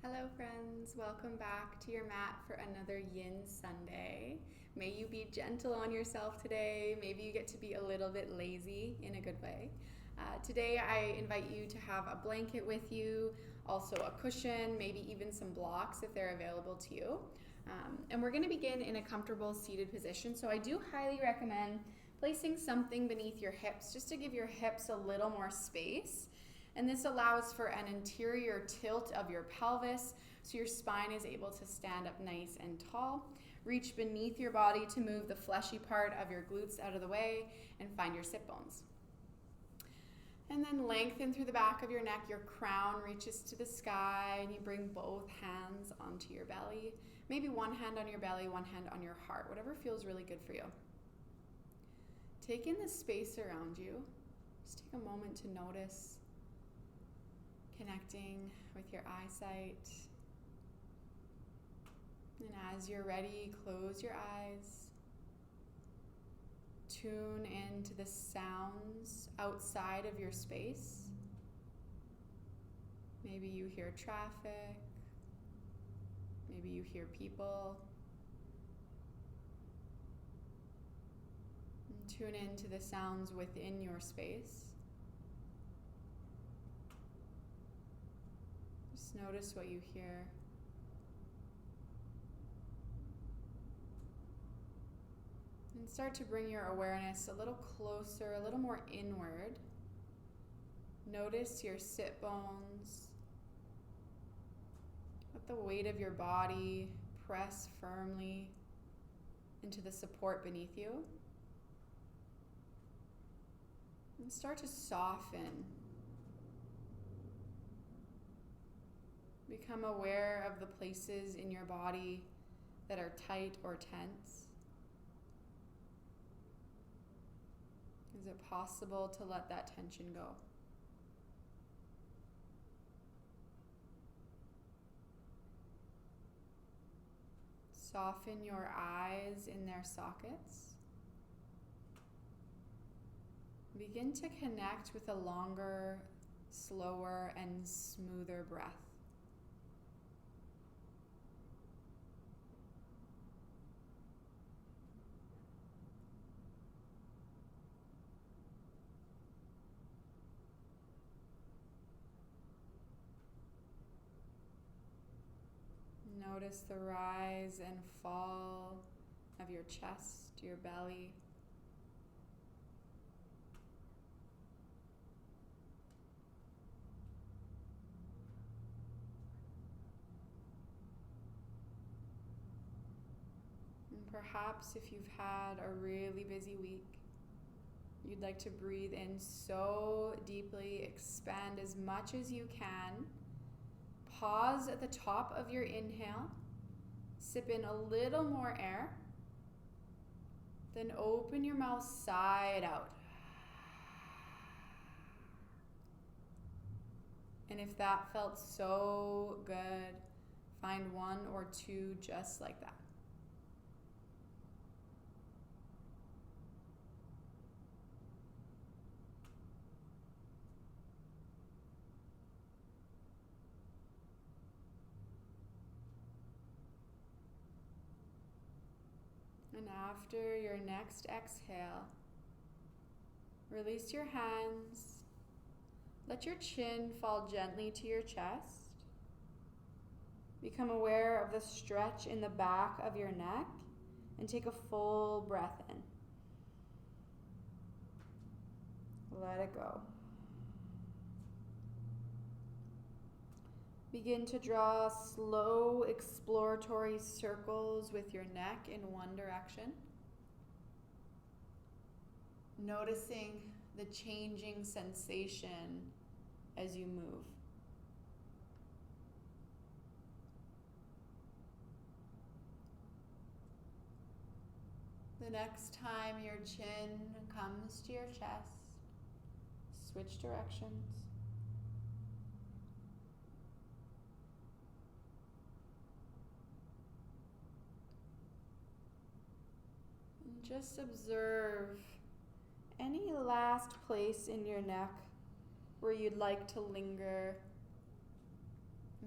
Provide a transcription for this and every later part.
Hello friends, welcome back to your mat for another Yin Sunday. May you be gentle on yourself today. Maybe you get to be a little bit lazy in a good way. Today I invite you to have a blanket with you, also a cushion, maybe even some blocks if they're available to you. And we're going to begin in a comfortable seated position. So I do highly recommend placing something beneath your hips just to give your hips a little more space. And this allows for an interior tilt of your pelvis so your spine is able to stand up nice and tall. Reach beneath your body to move the fleshy part of your glutes out of the way and find your sit bones. And then lengthen through the back of your neck. Your crown reaches to the sky and you bring both hands onto your belly. Maybe one hand on your belly, one hand on your heart, whatever feels really good for you. Take in the space around you. Just take a moment to notice. Connecting with your eyesight. And as you're ready, close your eyes. Tune into the sounds outside of your space. Maybe you hear traffic. Maybe you hear people. And tune into the sounds within your space. Just notice what you hear. And start to bring your awareness a little closer, a little more inward. Notice your sit bones. Let the weight of your body press firmly into the support beneath you. And start to soften. Become aware of the places in your body that are tight or tense. Is it possible to let that tension go? Soften your eyes in their sockets. Begin to connect with a longer, slower, and smoother breath. Notice the rise and fall of your chest, your belly. And perhaps if you've had a really busy week, you'd like to breathe in so deeply, expand as much as you can. Pause at the top of your inhale, sip in a little more air, then open your mouth side out. And if that felt so good, find one or two just like that. And after your next exhale, release your hands. Let your chin fall gently to your chest. Become aware of the stretch in the back of your neck and take a full breath in. Let it go. Begin to draw slow exploratory circles with your neck in one direction. Noticing the changing sensation as you move. The next time your chin comes to your chest, switch directions. Just observe any last place in your neck where you'd like to linger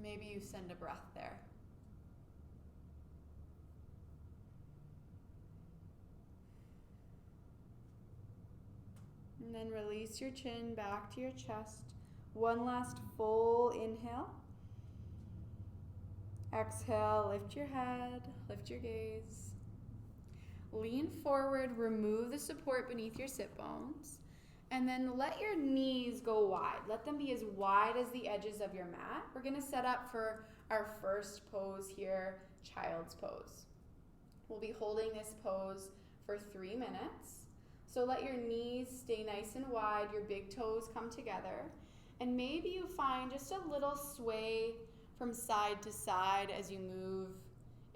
Maybe you send a breath there. And then release your chin back to your chest. One last full inhale. Exhale, lift your head, lift your gaze. Lean forward, remove the support beneath your sit bones, and then let your knees go wide. Let them be as wide as the edges of your mat. We're gonna set up for our first pose here, child's pose. We'll be holding this pose for 3 minutes. So let your knees stay nice and wide, your big toes come together, and maybe you find just a little sway from side to side as you move,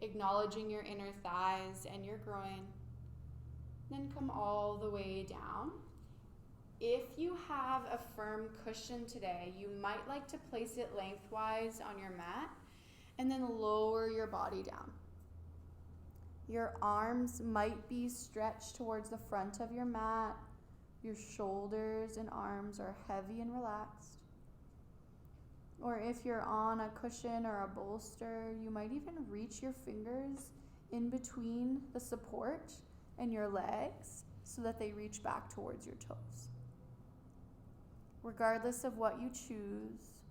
acknowledging your inner thighs and your groin. Then come all the way down. If you have a firm cushion today, you might like to place it lengthwise on your mat and then lower your body down. Your arms might be stretched towards the front of your mat. Your shoulders and arms are heavy and relaxed. Or if you're on a cushion or a bolster, you might even reach your fingers in between the support and your legs so that they reach back towards your toes. Regardless of what you choose,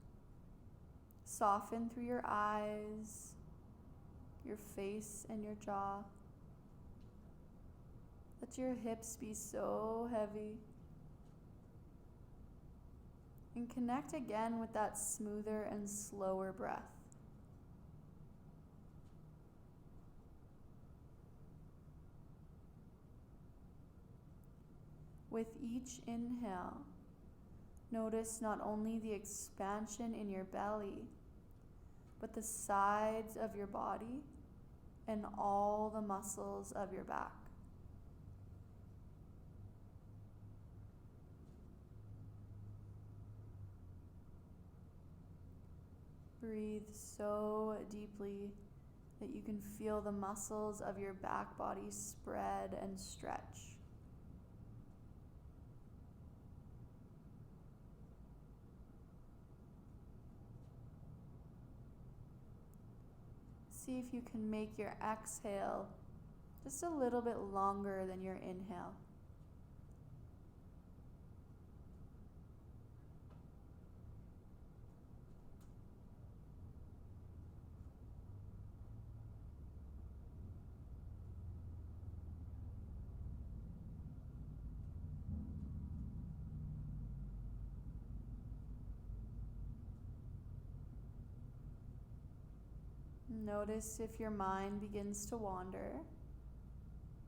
soften through your eyes, your face and your jaw. Let your hips be so heavy. And connect again with that smoother and slower breath. With each inhale, notice not only the expansion in your belly, but the sides of your body and all the muscles of your back. Breathe so deeply that you can feel the muscles of your back body spread and stretch. See if you can make your exhale just a little bit longer than your inhale. Notice if your mind begins to wander.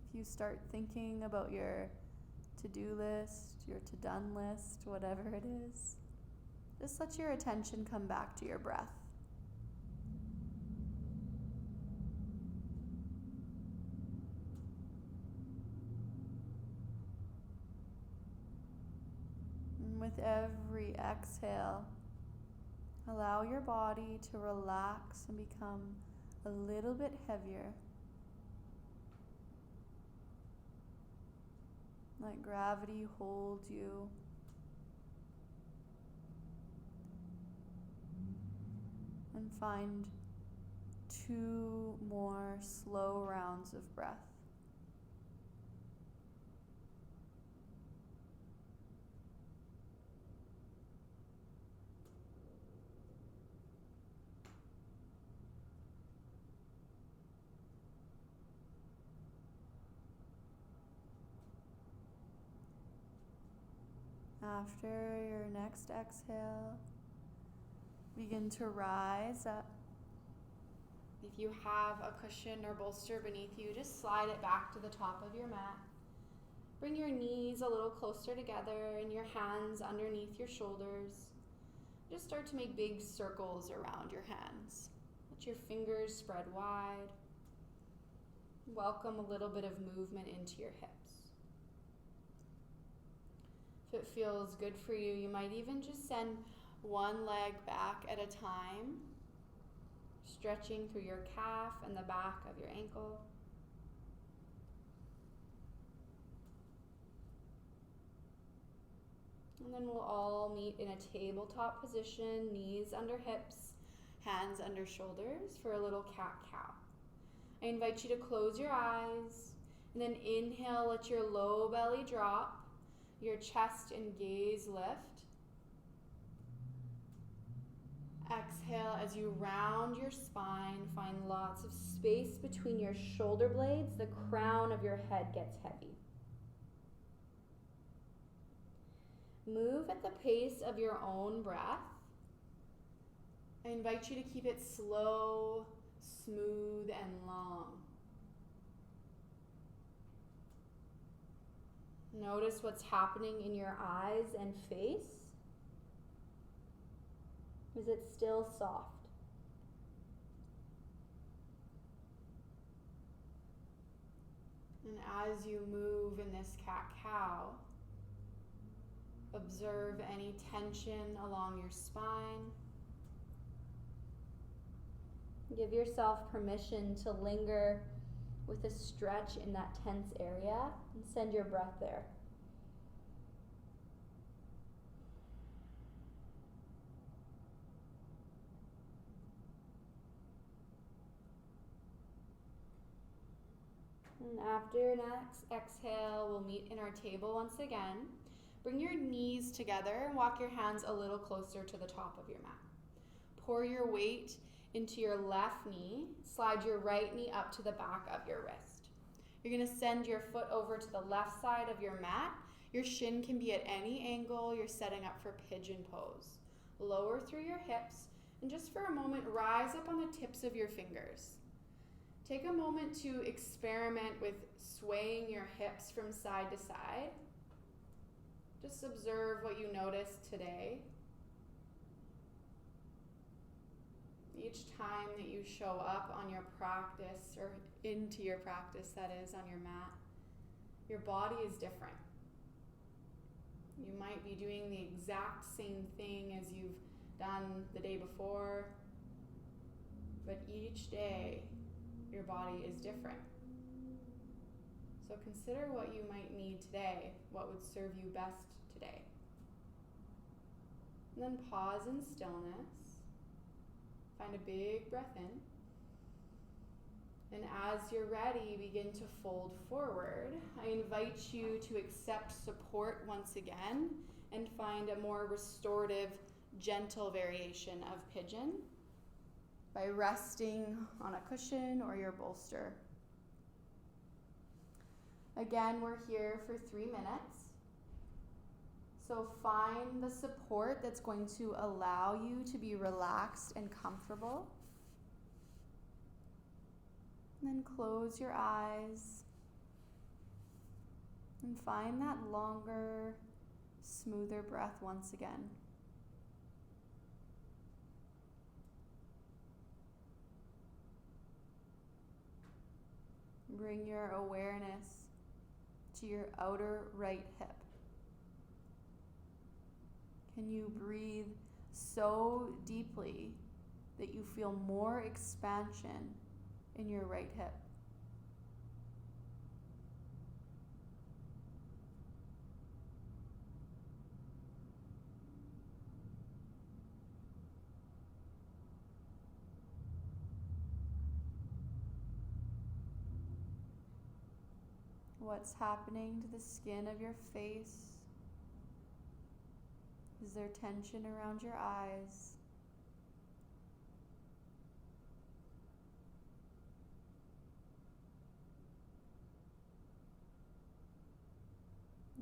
If you start thinking about your to-do list, your to-done list, whatever it is, just let your attention come back to your breath. And with every exhale, allow your body to relax and become a little bit heavier. Let gravity hold you. And find 2 more slow rounds of breath. After your next exhale, begin to rise up. If you have a cushion or bolster beneath you, just slide it back to the top of your mat. Bring your knees a little closer together and your hands underneath your shoulders. Just start to make big circles around your hands. Let your fingers spread wide. Welcome a little bit of movement into your hips. If it feels good for you, you might even just send one leg back at a time, stretching through your calf and the back of your ankle. And then we'll all meet in a tabletop position, knees under hips, Hands under shoulders for a little cat-cow. I invite you to close your eyes and then inhale, let your low belly drop, your chest and gaze lift. Exhale as you round your spine, find lots of space between your shoulder blades, the crown of your head gets heavy. Move at the pace of your own breath. I invite you to keep it slow, smooth, and long. Notice what's happening in your eyes and face. Is it still soft? And as you move in this cat-cow, observe any tension along your spine. Give yourself permission to linger with a stretch in that tense area and send your breath there. And after your next exhale, we'll meet in our table once again. Bring your knees together and walk your hands a little closer to the top of your mat. Pour your weight into your left knee. Slide your right knee up to the back of your wrist. You're going to send your foot over to the left side of your mat. Your shin can be at any angle. You're setting up for pigeon pose. Lower through your hips, and just for a moment, rise up on the tips of your fingers. Take a moment to experiment with swaying your hips from side to side. Just observe what you notice today. Each time that you show up on your practice, or into your practice, that is, on your mat, your body is different. You might be doing the exact same thing as you've done the day before, but each day your body is different. So consider what you might need today, what would serve you best today. And then pause in stillness. Find a big breath in. And as you're ready, begin to fold forward. I invite you to accept support once again and find a more restorative, gentle variation of pigeon by resting on a cushion or your bolster. Again, we're here for 3 minutes. So find the support that's going to allow you to be relaxed and comfortable. And then close your eyes and find that longer, smoother breath once again. Bring your awareness to your outer right hip. Can you breathe so deeply that you feel more expansion in your right hip? What's happening to the skin of your face? Is there tension around your eyes?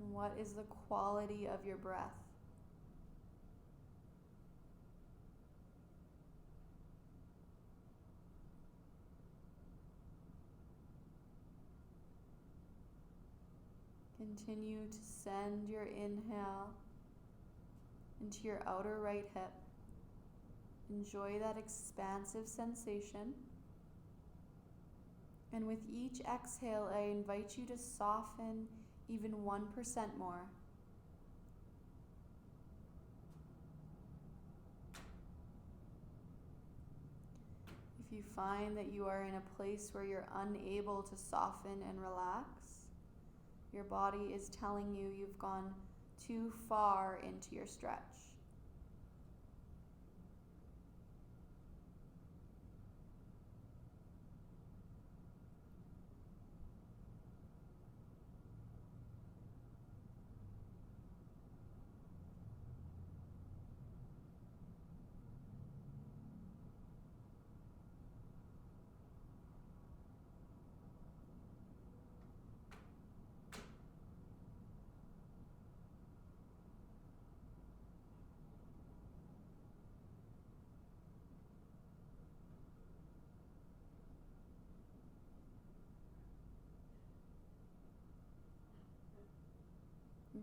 And what is the quality of your breath? Continue to send your inhale into your outer right hip. Enjoy that expansive sensation. And with each exhale, I invite you to soften even 1% more. If you find that you are in a place where you're unable to soften and relax, your body is telling you you've gone too far into your stretch.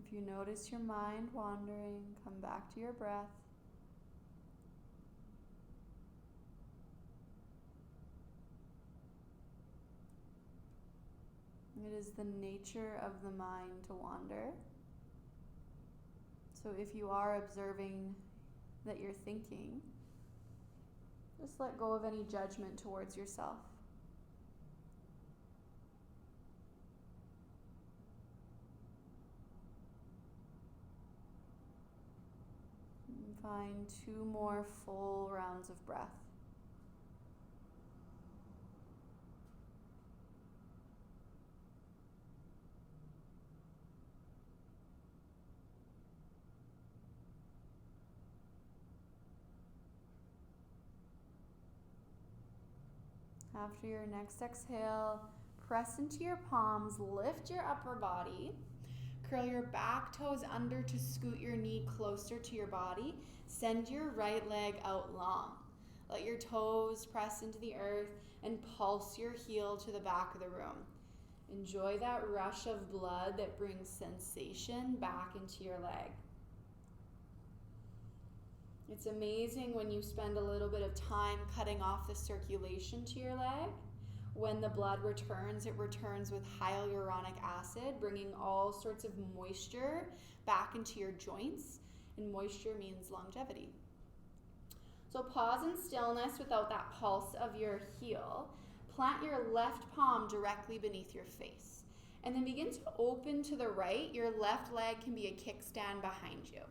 If you notice your mind wandering, come back to your breath. It is the nature of the mind to wander. So if you are observing that you're thinking, just let go of any judgment towards yourself. And find 2 more full rounds of breath. After your next exhale, press into your palms, lift your upper body, curl your back toes under to scoot your knee closer to your body, send your right leg out long. Let your toes press into the earth and pulse your heel to the back of the room. Enjoy that rush of blood that brings sensation back into your leg. It's amazing when you spend a little bit of time cutting off the circulation to your leg. When the blood returns, it returns with hyaluronic acid, bringing all sorts of moisture back into your joints, and moisture means longevity. So pause in stillness without that pulse of your heel. Plant your left palm directly beneath your face, and then begin to open to the right. Your left leg can be a kickstand behind you.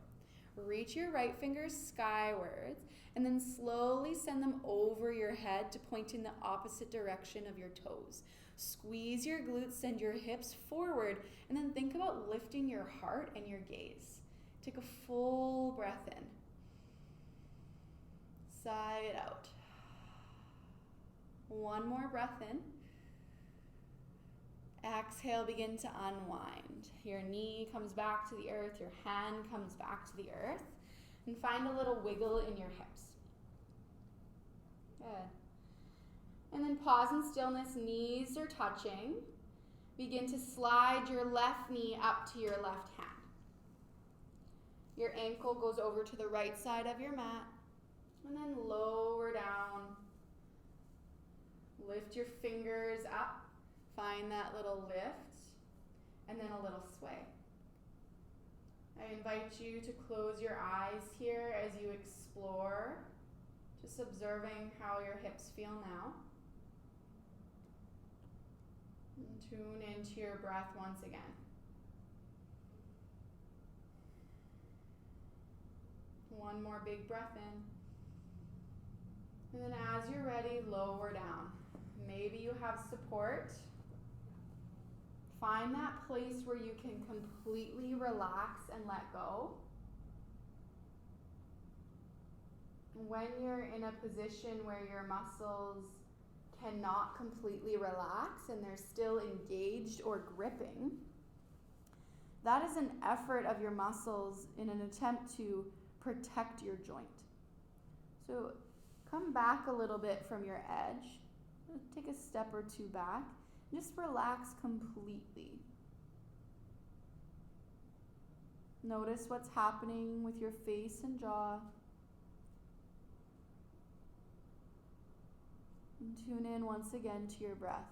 Reach your right fingers skywards and then slowly send them over your head to point in the opposite direction of your toes. Squeeze your glutes, send your hips forward, and then think about lifting your heart and your gaze. Take a full breath in. Sigh it out. One more breath in. Exhale, begin to unwind. Your knee comes back to the earth, your hand comes back to the earth, and find a little wiggle in your hips. Good. And then pause in stillness, knees are touching. Begin to slide your left knee up to your left hand. Your ankle goes over to the right side of your mat, and then lower down. Lift your fingers up. Find that little lift, and then a little sway. I invite you to close your eyes here as you explore, just observing how your hips feel now. And tune into your breath once again. One more big breath in. And then as you're ready, lower down. Maybe you have support. Find that place where you can completely relax and let go. When you're in a position where your muscles cannot completely relax and they're still engaged or gripping, that is an effort of your muscles in an attempt to protect your joint. So come back a little bit from your edge. Take a step or 2 back. Just relax completely. Notice what's happening with your face and jaw. And tune in once again to your breath.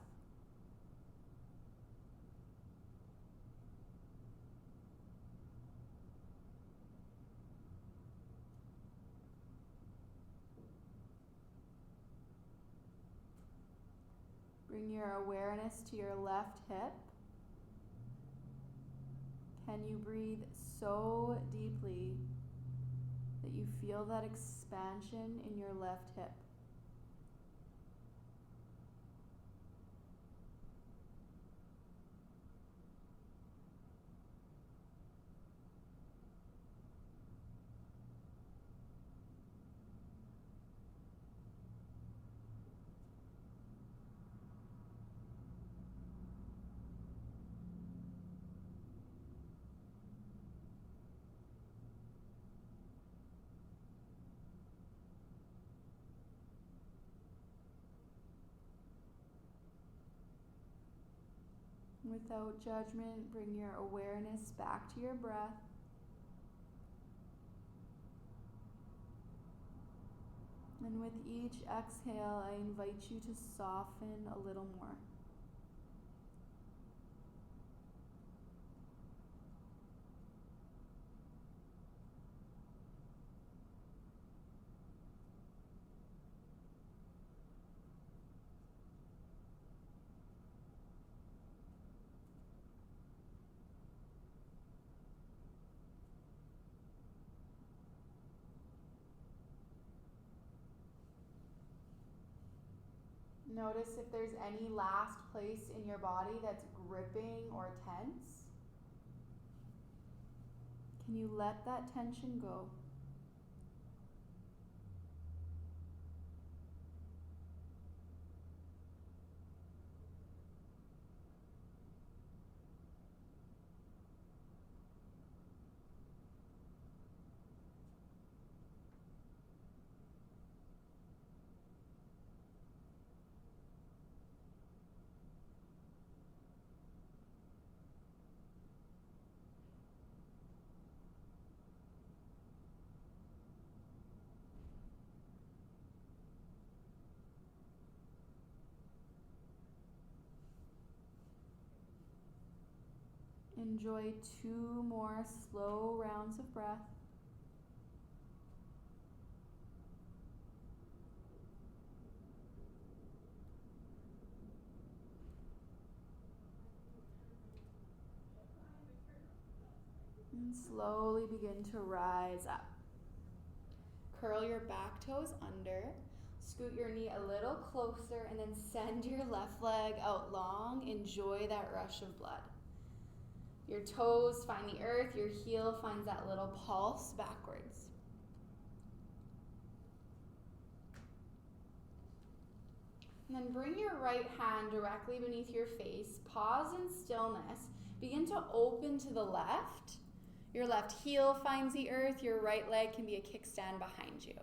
Bring your awareness to your left hip. Can you breathe so deeply that you feel that expansion in your left hip? without judgment, bring your awareness back to your breath. And with each exhale, I invite you to soften a little more. Notice if there's any last place in your body that's gripping or tense. Can you let that tension go? Enjoy 2 more slow rounds of breath. And slowly begin to rise up. Curl your back toes under. Scoot your knee a little closer and then send your left leg out long. Enjoy that rush of blood. Your toes find the earth, your heel finds that little pulse backwards. And then bring your right hand directly beneath your face. Pause in stillness. Begin to open to the left. Your left heel finds the earth. Your right leg can be a kickstand behind you.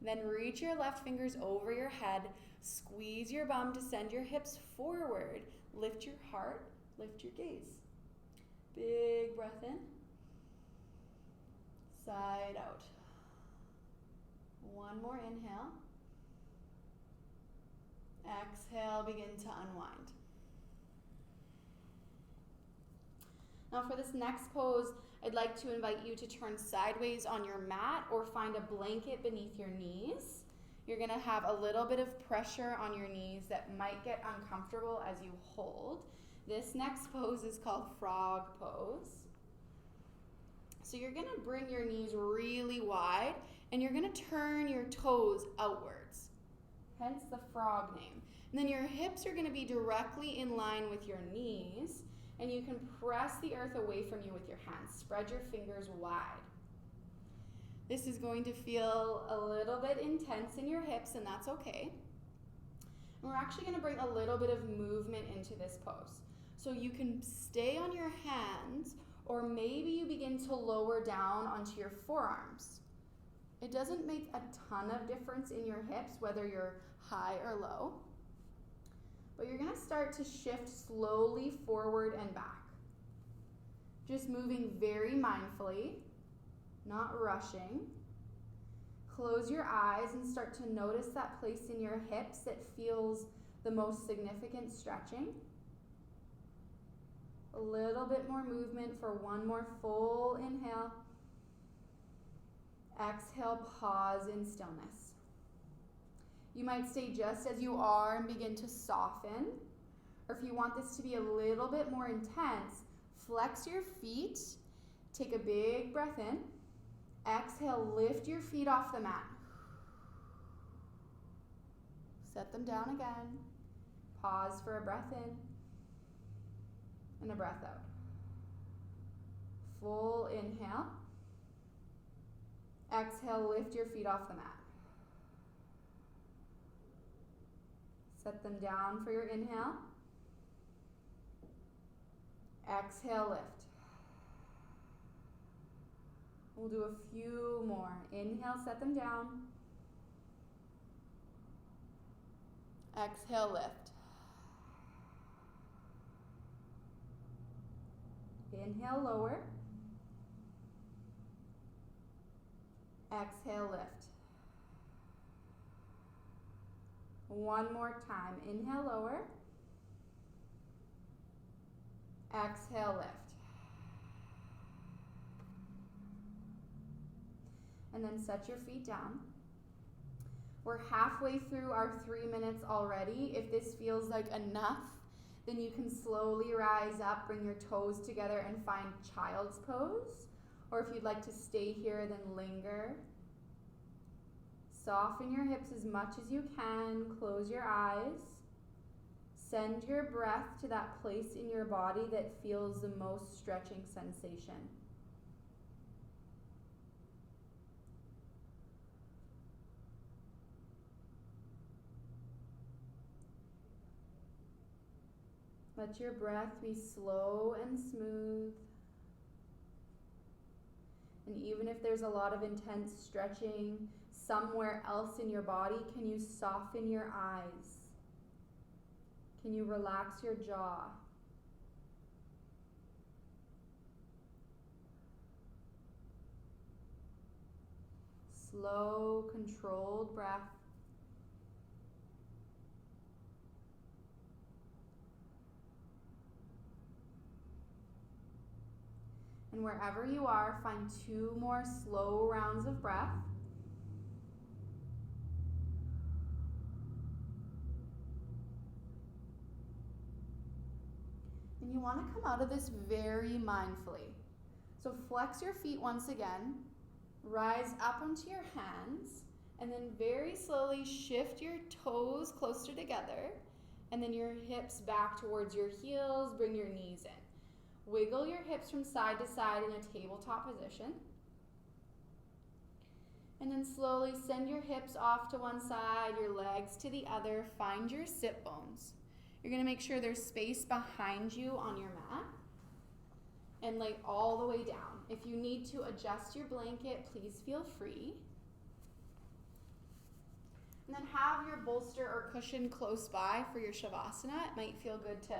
Then reach your left fingers over your head. Squeeze your bum to send your hips forward. Lift your heart. Lift your gaze. Big breath in. Side out. One more inhale. Exhale, begin to unwind. Now for this next pose, I'd like to invite you to turn sideways on your mat or find a blanket beneath your knees. You're gonna have a little bit of pressure on your knees that might get uncomfortable as you hold. This next pose is called frog pose. So you're gonna bring your knees really wide and you're gonna turn your toes outwards, hence the frog name. And then your hips are gonna be directly in line with your knees and you can press the earth away from you with your hands. Spread your fingers wide. This is going to feel a little bit intense in your hips and that's okay. And we're actually gonna bring a little bit of movement into this pose. So you can stay on your hands or maybe you begin to lower down onto your forearms. It doesn't make a ton of difference in your hips whether you're high or low, but you're gonna start to shift slowly forward and back. Just moving very mindfully, not rushing. Close your eyes and start to notice that place in your hips that feels the most significant stretching. A little bit more movement for one more full inhale. Exhale, pause in stillness. You might stay just as you are and begin to soften. Or if you want this to be a little bit more intense, flex your feet. Take a big breath in. Exhale, lift your feet off the mat. Set them down again. Pause for a breath in. And a breath out. Full inhale. Exhale, lift your feet off the mat. Set them down for your inhale. Exhale, lift. We'll do a few more. Inhale, set them down. Exhale, lift. Inhale, lower. Exhale, lift. One more time. Inhale, lower. Exhale, lift. And then set your feet down. We're halfway through our 3 minutes already. If this feels like enough, then you can slowly rise up, bring your toes together and find child's pose. Or if you'd like to stay here, then linger. Soften your hips as much as you can. Close your eyes. Send your breath to that place in your body that feels the most stretching sensation. Let your breath be slow and smooth. And even if there's a lot of intense stretching somewhere else in your body, can you soften your eyes? Can you relax your jaw? Slow, controlled breath. And wherever you are, find 2 more slow rounds of breath. And you want to come out of this very mindfully. So flex your feet once again, rise up onto your hands, and then very slowly shift your toes closer together, and then your hips back towards your heels, bring your knees in. Wiggle your hips from side to side in a tabletop position. And then slowly send your hips off to one side, your legs to the other. Find your sit bones. You're going to make sure there's space behind you on your mat. And lay all the way down. If you need to adjust your blanket, please feel free. And then have your bolster or cushion close by for your Shavasana. It might feel good to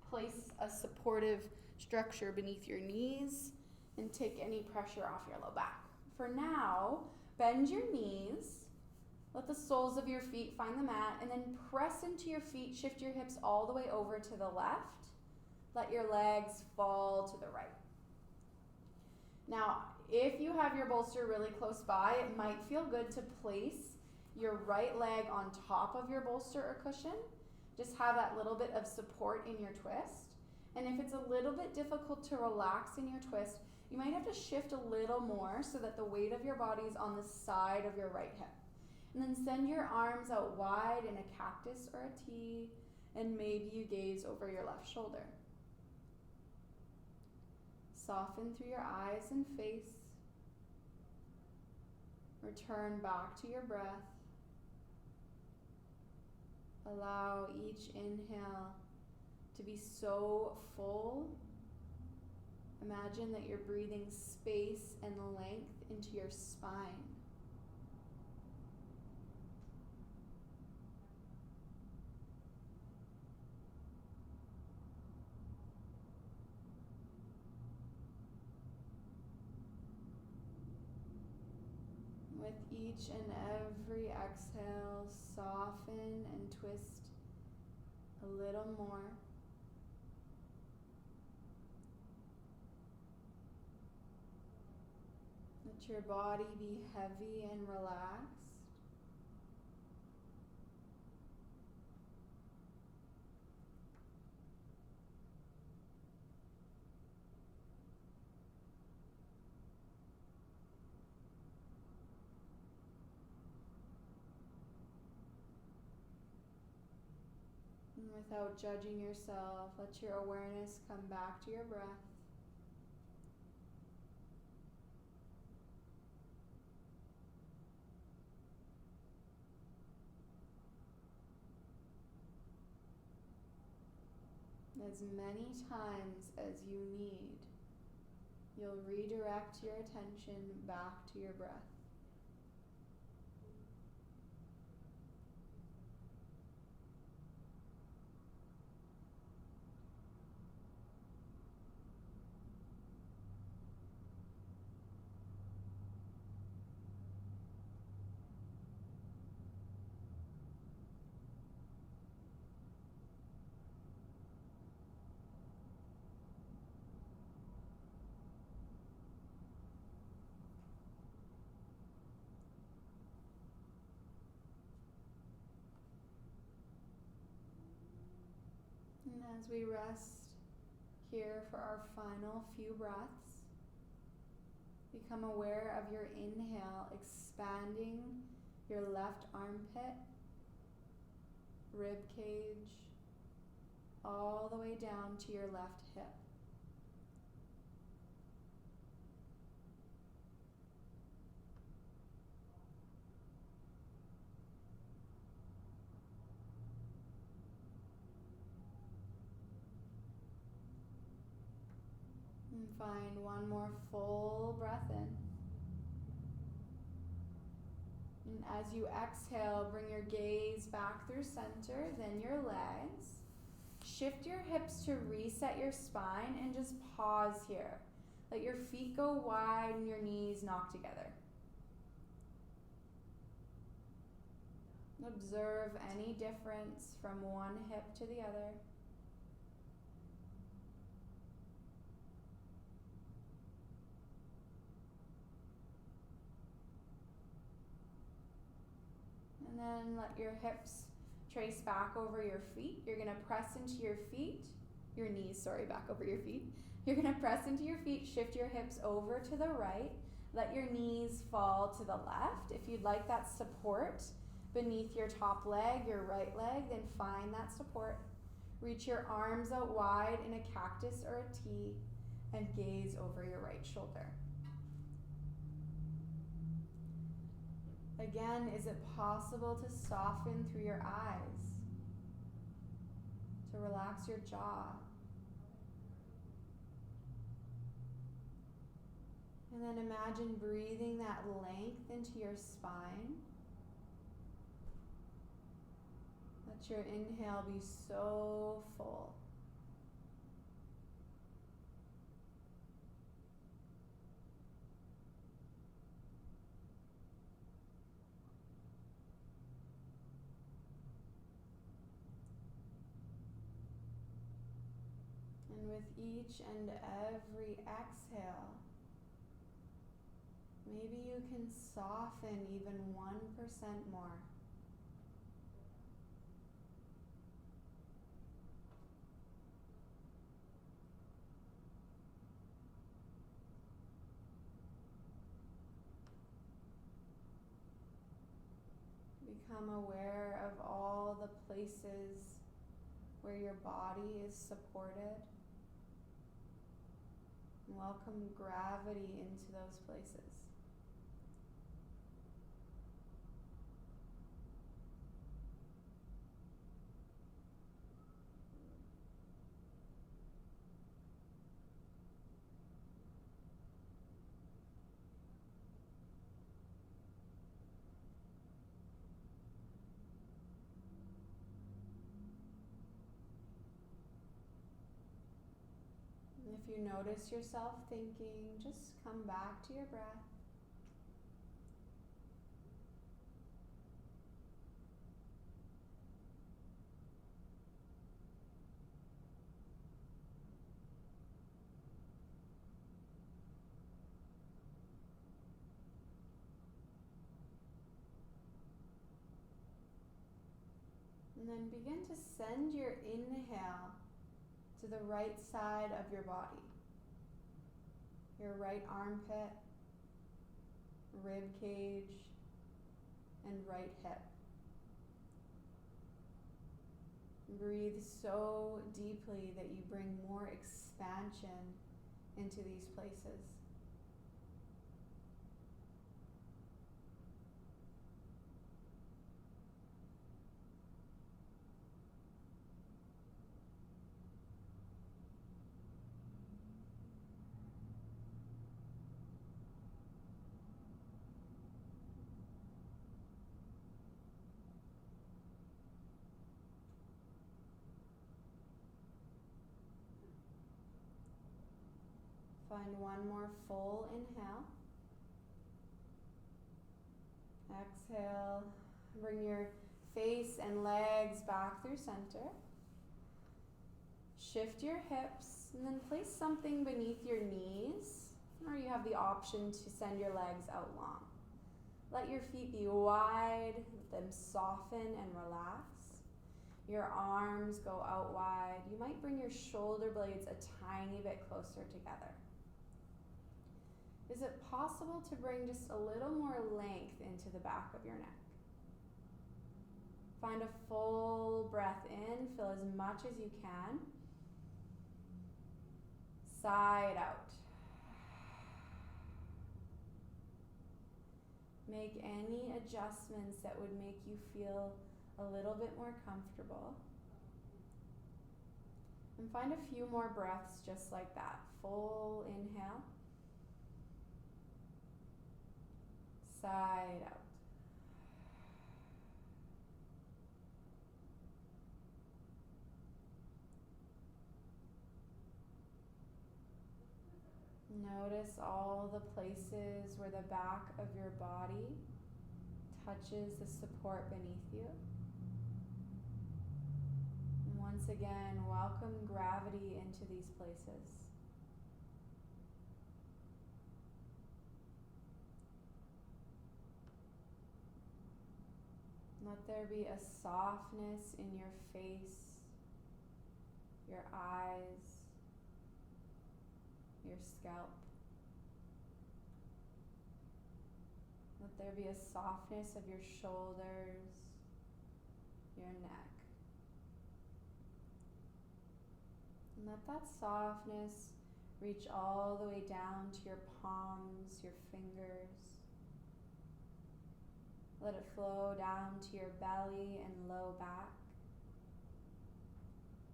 place a supportive structure beneath your knees and take any pressure off your low back. For now, bend your knees, let the soles of your feet find the mat, and then press into your feet, shift your hips all the way over to the left. Let your legs fall to the right. Now, if you have your bolster really close by, it might feel good to place your right leg on top of your bolster or cushion. Just have that little bit of support in your twist. And if it's a little bit difficult to relax in your twist, you might have to shift a little more so that the weight of your body is on the side of your right hip. And then send your arms out wide in a cactus or a T, and maybe you gaze over your left shoulder. Soften through your eyes and face. Return back to your breath. Allow each inhale to be so full. Imagine that you're breathing space and length into your spine. With each and every exhale, soften and twist a little more. Let your body be heavy and relaxed. And without judging yourself, let your awareness come back to your breath. As many times as you need, you'll redirect your attention back to your breath. As we rest here for our final few breaths, become aware of your inhale, expanding your left armpit, rib cage, all the way down to your left hip. And find one more full breath in. And as you exhale, bring your gaze back through center, then your legs. Shift your hips to reset your spine and just pause here. Let your feet go wide and your knees knock together. Observe any difference from one hip to the other. And then let your hips trace back over your feet. You're going to press into your knees, back over your feet. You're going to press into your feet, shift your hips over to the right. Let your knees fall to the left. If you'd like that support beneath your top leg, your right leg, then find that support. Reach your arms out wide in a cactus or a T and gaze over your right shoulder. Again, is it possible to soften through your eyes, to relax your jaw? And then imagine breathing that length into your spine. Let your inhale be so full. And with each and every exhale, maybe you can soften even 1% more. Become aware of all the places where your body is supported. Welcome gravity into those places. If you notice yourself thinking, just come back to your breath. And then begin to send your inhale to the right side of your body. Your right armpit, rib cage, and right hip. Breathe so deeply that you bring more expansion into these places. Find one more full inhale. Exhale. Bring your face and legs back through center. Shift your hips and then place something beneath your knees, or you have the option to send your legs out long. Let your feet be wide, let them soften and relax. Your arms go out wide. You might bring your shoulder blades a tiny bit closer together. Is it possible to bring just a little more length into the back of your neck? Find a full breath in, fill as much as you can. Side out. Make any adjustments that would make you feel a little bit more comfortable. And find a few more breaths just like that. Full inhale. Side out. Notice all the places where the back of your body touches the support beneath you. And once again, welcome gravity into these places. Let there be a softness in your face, your eyes, your scalp. Let there be a softness of your shoulders, your neck. And let that softness reach all the way down to your palms, your fingers. Let it flow down to your belly and low back,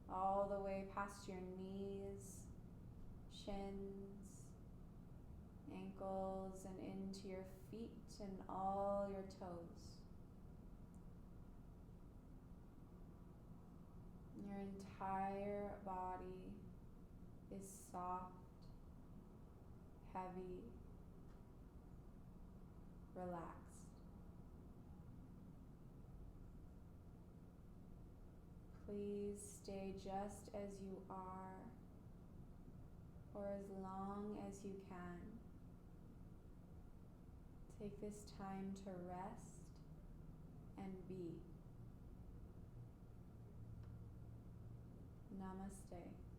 all the way past your knees, shins, ankles, and into your feet and all your toes. Your entire body is soft, heavy, relaxed. Please stay just as you are for as long as you can. Take this time to rest and be. Namaste.